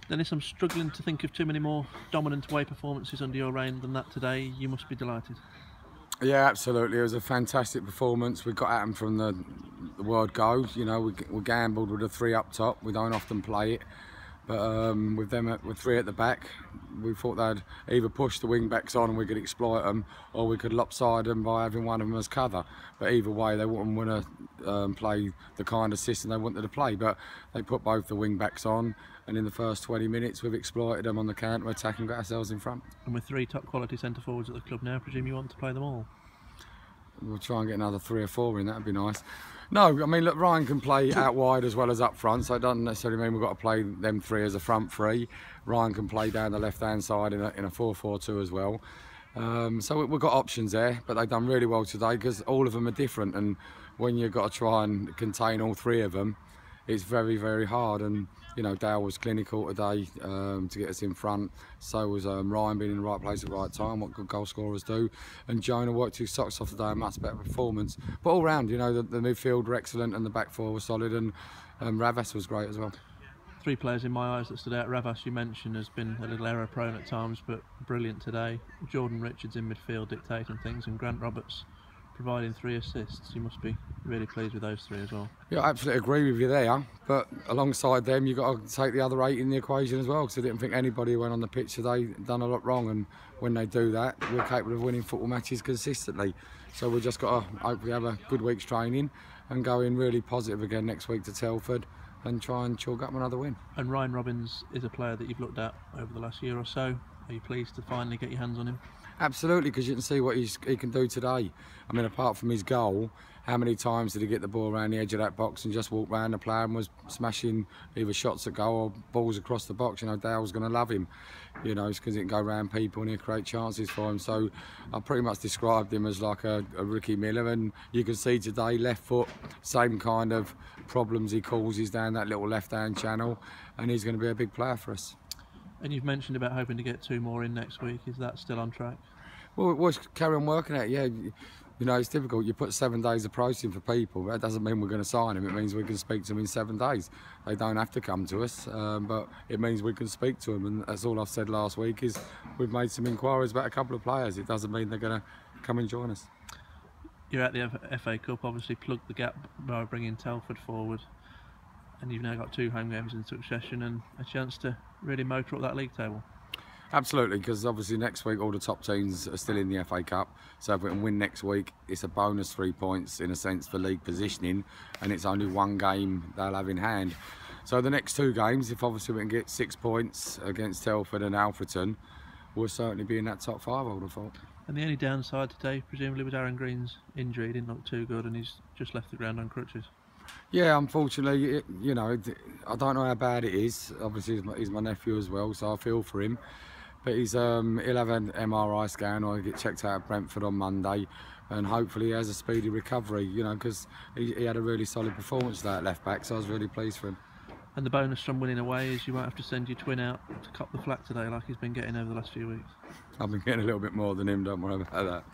Dennis, I'm struggling to think of too many more dominant away performances under your reign than that today. You must be delighted. Yeah, absolutely. It was a fantastic performance. We got at them from the word go. You know, we gambled with the three up top. We don't often play it, but with them with three at the back, we thought they'd either push the wing backs on and we could exploit them, or we could lopside them by having one of them as cover. But either way, they wouldn't want to play the kind of system they wanted to play. But they put both the wing backs on, and in the first 20 minutes, we've exploited them on the counter attack and got ourselves in front. And with three top quality centre forwards at the club now, I presume you want to play them all? We'll try and get another 3 or 4 in, that'd be nice. No, I mean, look, Ryan can play out wide as well as up front, so it doesn't necessarily mean we've got to play them three as a front three. Ryan can play down the left-hand side in a 4-4-2 as well. So we've got options there, but they've done really well today because all of them are different, and when you've got to try and contain all three of them, it's very, very hard. And you know, Dale was clinical today to get us in front. So was Ryan being in the right place at the right time, what good goal scorers do. And Jonah worked his socks off today, a much better performance. But all round, you know, the midfield were excellent and the back four was solid, and Ravas was great as well. Three players in my eyes that stood out. Ravas, you mentioned, has been a little error prone at times, but brilliant today. Jordan Richards in midfield dictating things, and Grant Roberts providing 3 assists. You must be really pleased with those three as well. Yeah, I absolutely agree with you there, but alongside them you've got to take the other 8 in the equation as well, because I didn't think anybody who went on the pitch today done a lot wrong, and when they do that, we're capable of winning football matches consistently. So we've just got to hopefully have a good week's training and go in really positive again next week to Telford and try and chalk up another win. And Ryan Robbins is a player that you've looked at over the last year or so. Are you pleased to finally get your hands on him? Absolutely, because you can see what he can do today. I mean, apart from his goal, how many times did he get the ball around the edge of that box and just walk round the player and was smashing either shots at goal or balls across the box? You know, Dale's going to love him, you know, because he can go around people and he'll create chances for him. So I pretty much described him as like a Ricky Miller, and you can see today, left foot, same kind of problems he causes down that little left-hand channel, and he's going to be a big player for us. And you've mentioned about hoping to get 2 more in next week. Is that still on track? Well, we'll carry on working at it, yeah. You know, it's difficult. You put 7 days of processing for people. That doesn't mean we're going to sign them. It means we can speak to them in 7 days. They don't have to come to us, but it means we can speak to them. And that's all I've said last week is we've made some inquiries about a couple of players. It doesn't mean they're going to come and join us. You're at the FA Cup, obviously plugged the gap by bringing Telford forward. And you've now got 2 home games in succession and a chance to really motor up that league table. Absolutely, because obviously next week all the top teams are still in the FA Cup, so if we can win next week, it's a bonus 3 points in a sense for league positioning, and it's only 1 game they'll have in hand. So the next 2 games, if obviously we can get 6 points against Telford and Alfreton, we'll certainly be in that top 5, I would have thought. And the only downside today, presumably, was Aaron Greene's injury. He didn't look too good, and he's just left the ground on crutches. Yeah, unfortunately, you know, I don't know how bad it is. Obviously, he's my nephew as well, so I feel for him. But he'll have an MRI scan or he'll get checked out at Brentford on Monday, and hopefully he has a speedy recovery, you know, because he had a really solid performance there at left back, so I was really pleased for him. And the bonus from winning away is you won't have to send your twin out to cop the flak today like he's been getting over the last few weeks. I've been getting a little bit more than him, don't worry about that.